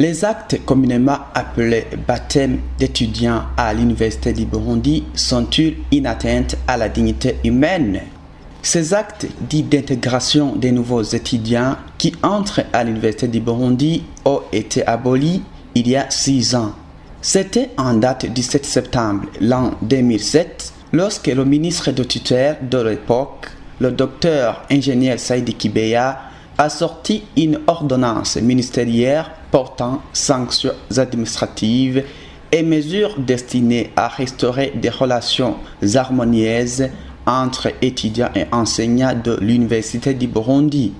Les actes communément appelés baptême d'étudiants à l'Université du Burundi sont-ils une atteinte à la dignité humaine? Ces actes dits d'intégration des nouveaux étudiants qui entrent à l'Université du Burundi ont été abolis il y a 6 ans. C'était en date du 7 septembre l'an 2007 lorsque le ministre de tutelle de l'époque, le docteur ingénieur Saïdi Kibeya, a sorti une ordonnance ministérielle portant sanctions administratives et mesures destinées à restaurer des relations harmonieuses entre étudiants et enseignants de l'Université du Burundi.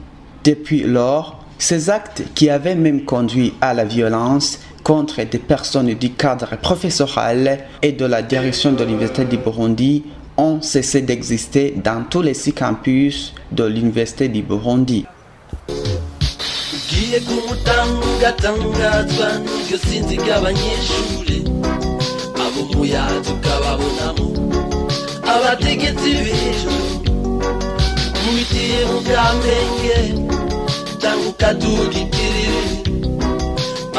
Depuis lors, ces actes qui avaient même conduit à la violence contre des personnes du cadre professoral et de la direction de l'Université du Burundi ont cessé d'exister dans tous les 6 campus de l'Université du Burundi. Ugiye kumutangatangazwa n'iryo sinzi ry'abanyeshure abo muyazi ukababonamo abategetsi b'ejo mubitiye mu Kamenge cyangwa ukadugitirire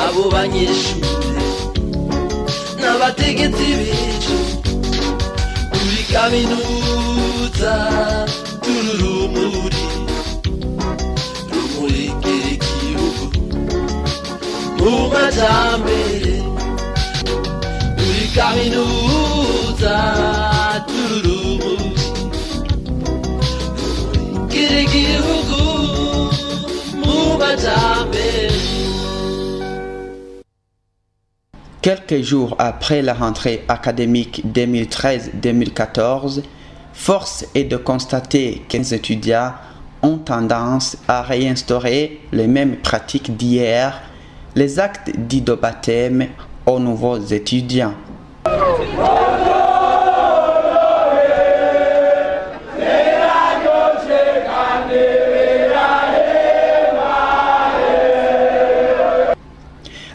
abo banyeshure n'abategetsi b'ejo kuri kaminuza tururumuri Umajambere uri kaminuza tururumu kirigihugu mumajambere. Quelques jours après la rentrée académique 2013-2014, force est de constater que les étudiants ont tendance à réinstaurer les mêmes pratiques d'hier, les actes dits de baptême aux nouveaux étudiants.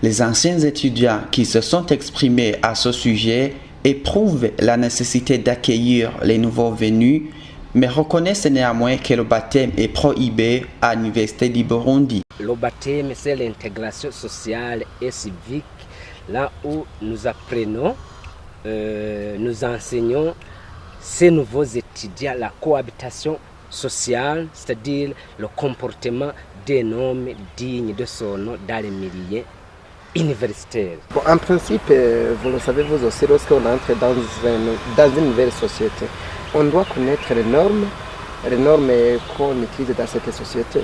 Les anciens étudiants qui se sont exprimés à ce sujet éprouvent la nécessité d'accueillir les nouveaux venus, mais reconnaissent néanmoins que le baptême est prohibé à l'Université du Burundi. Le baptême, c'est l'intégration sociale et civique, là où nous apprenons, nous enseignons ces nouveaux étudiants la cohabitation sociale, c'est-à-dire le comportement d'un homme digne de son nom dans les milieux universitaires. Bon, en principe, vous le savez vous aussi, lorsqu'on entre dans une nouvelle société, on doit connaître les normes qu'on utilise dans cette société.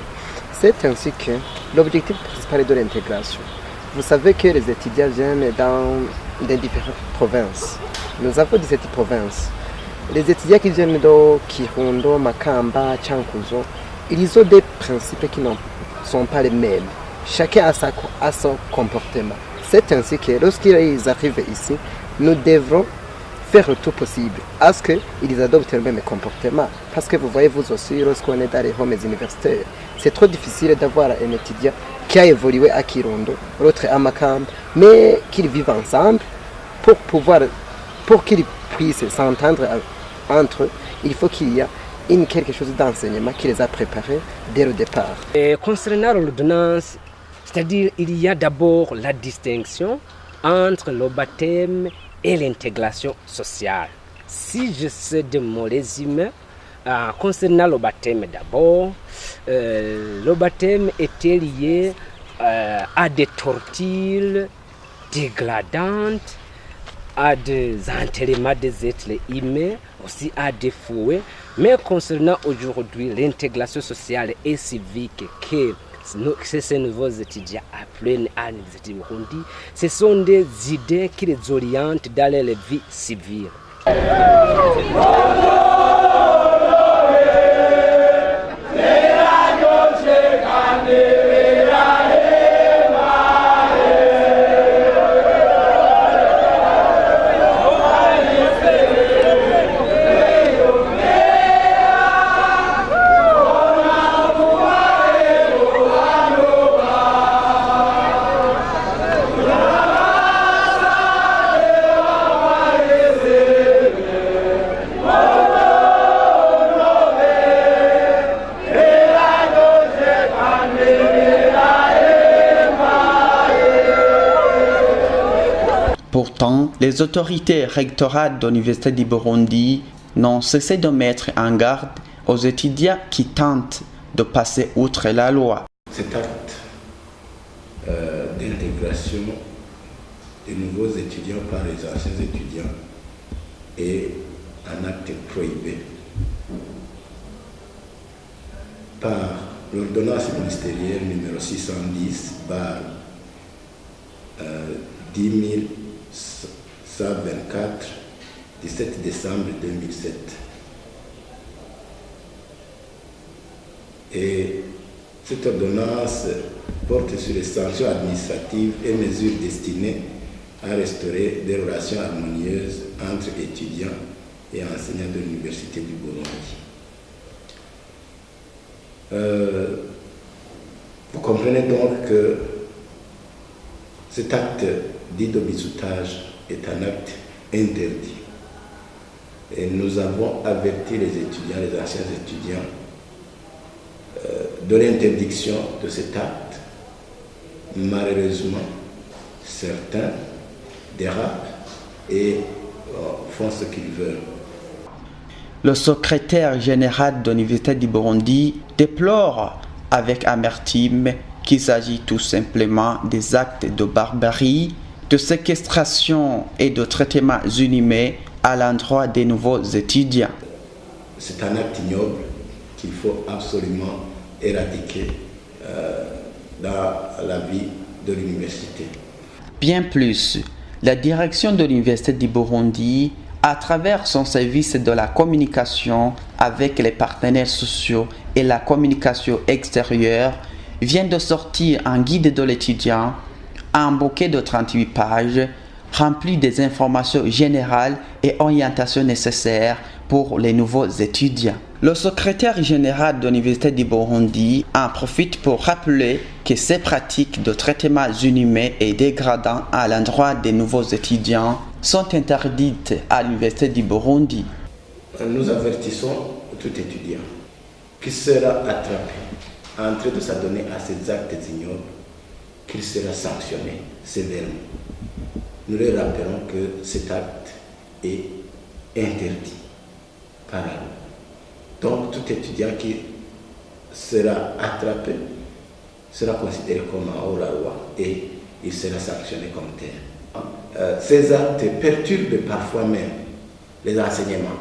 C'est ainsi que l'objectif principal est de l'intégration. Vous savez que les étudiants viennent dans des différentes provinces. Nous avons 17 provinces. Les étudiants qui viennent de Kirundo, Makamba, Chankuzo, ils ont des principes qui ne sont pas les mêmes. Chacun a son comportement. C'est ainsi que lorsqu'ils arrivent ici, nous devrons faire le tout possible à ce qu'ils adoptent le même comportement. Parce que vous voyez vous aussi, lorsqu'on est dans les homes universitaires, c'est trop difficile d'avoir un étudiant qui a évolué à Kirundo, l'autre à Makamba, mais qu'ils vivent ensemble pour qu'ils puissent s'entendre entre eux. Il faut qu'il y ait quelque chose d'enseignement qui les a préparés dès le départ. Et concernant l'ordonnance, c'est-à-dire il y a d'abord la distinction entre le baptême et l'intégration sociale. Si je sais de mon résumé, concernant le baptême d'abord, le baptême était lié à des tortures dégradantes, à des enterrements des êtres humains, aussi à des fouets. Mais concernant aujourd'hui l'intégration sociale et civique que ces nouveaux étudiants apprennent à l'Université du Burundi, ce sont des idées qui les orientent dans leur vie civile. Oh! Pourtant, les autorités rectorales de l'Université du Burundi n'ont cessé de mettre en garde aux étudiants qui tentent de passer outre la loi. Cet acte d'intégration des nouveaux étudiants par les anciens étudiants est un acte prohibé par l'ordonnance ministérielle numéro 610 10124 17 décembre 2007. Et cette ordonnance porte sur les sanctions administratives et mesures destinées à restaurer des relations harmonieuses entre étudiants et enseignants de l'Université du Burundi. Vous comprenez donc que cet acte dit de bizutage est un acte interdit. Et nous avons averti les étudiants, les anciens étudiants, de l'interdiction de cet acte. Malheureusement, certains dérapent et font ce qu'ils veulent. Le secrétaire général de l'Université du Burundi déplore avec amertume qu'il s'agit tout simplement des actes de barbarie, de séquestration et de traitements inhumains à l'endroit des nouveaux étudiants. C'est un acte ignoble qu'il faut absolument éradiquer dans la vie de l'université. Bien plus, la direction de l'Université du Burundi, à travers son service de la communication avec les partenaires sociaux et la communication extérieure, vient de sortir un guide de l'étudiant, un bouquet de 38 pages, rempli des informations générales et orientations nécessaires pour les nouveaux étudiants. Le secrétaire général de l'Université du Burundi en profite pour rappeler que ces pratiques de traitement inhumain et dégradant à l'endroit des nouveaux étudiants sont interdites à l'Université du Burundi. Nous avertissons tout étudiant qui sera attrapé en train de s'adonner à ces actes ignobles, qu'il sera sanctionné sévèrement. Nous leur rappelons que cet acte est interdit par la loi. Donc tout étudiant qui sera attrapé sera considéré comme un hors-la-loi et il sera sanctionné comme tel. Ces actes perturbent parfois même les enseignements.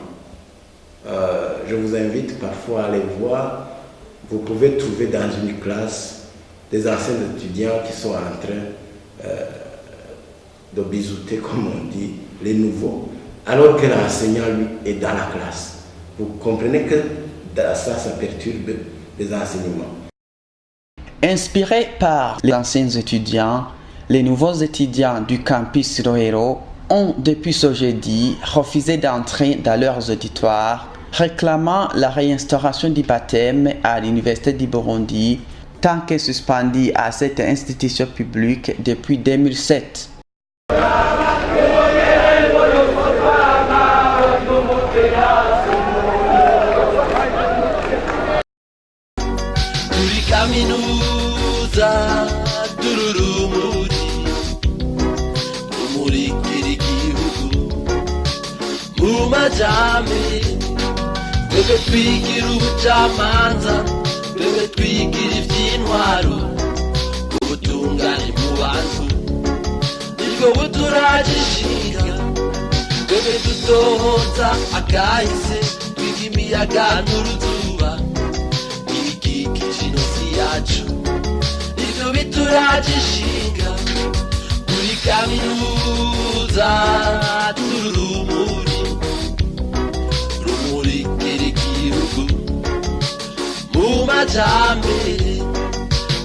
Je vous invite parfois à les voir. Vous pouvez trouver dans une classe des anciens étudiants qui sont en train de bisouter, comme on dit, les nouveaux, alors que l'enseignant, lui, est dans la classe. Vous comprenez que ça perturbe les enseignements. Inspirés par les anciens étudiants, les nouveaux étudiants du campus Roero ont depuis ce jeudi refusé d'entrer dans leurs auditoires, réclamant la réinstauration du baptême à l'Université du Burundi, tant que suspendu à cette institution publique depuis 2007. Kaminuza dururumuri rumurikira igihugu mu majyambere twebwe twigira ubucamanza twebwe twigira iby'intwaro ubutungane mu bantu nibwo buturagishinga twebwe dutohoza akahise twiga imiyaga n'uruzuba yacu ivyo bituragishinga muri kaminuza tururumuri rumurikira igihugu mu majyambere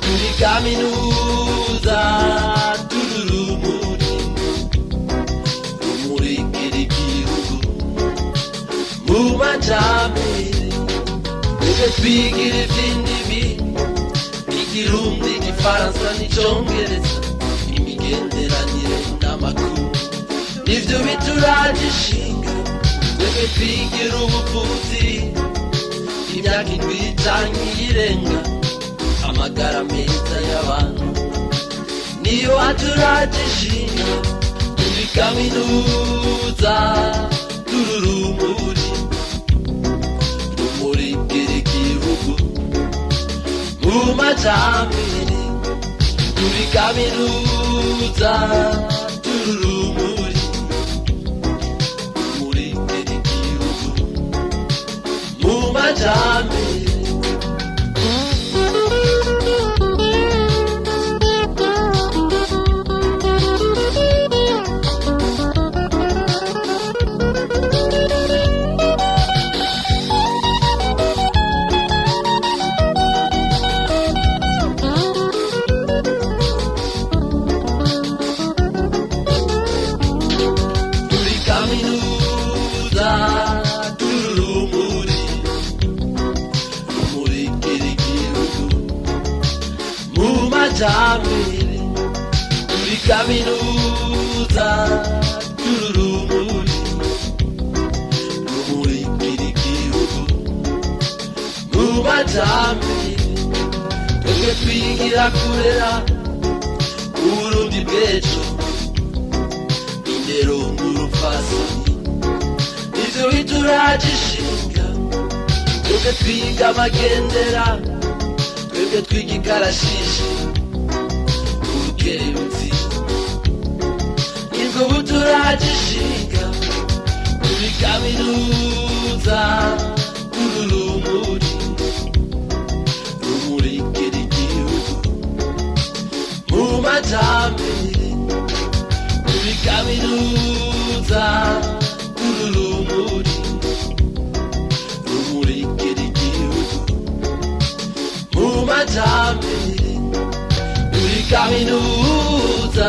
muri kaminuza tururumuri rumurikira igihugu mu majyambere twebwe twigira ivy'indimi ikirundi igifaransa n'icongereza imigenderanire n'amakuru nivyo bituragishinga twebwe twigira ubuvuzi imyaka indwi canke iyirenga amagara meza y'abantu niyo aturagishinga muri muri kaminuza tururumuri rumurikira igihugu mu majambere muri kaminuza tururumuri rumurikira igihugu mu majambere. Jamili, muri kaminuza tururumuri rumurikira igihugu mu majambere twebwe twigira kurera uburundi bw'ejo indero ngurupfasoni ivyo bituraje ishinga twebwe twiga amagendera twebwe twiga ikarashishi ubukerebutsi nibwo buturaje ishinga muri kaminuza ururumuri rumurikira igihugu mu majambere muri kaminuza ururumuri rumurikira igihugu mu majambere muri kaminuza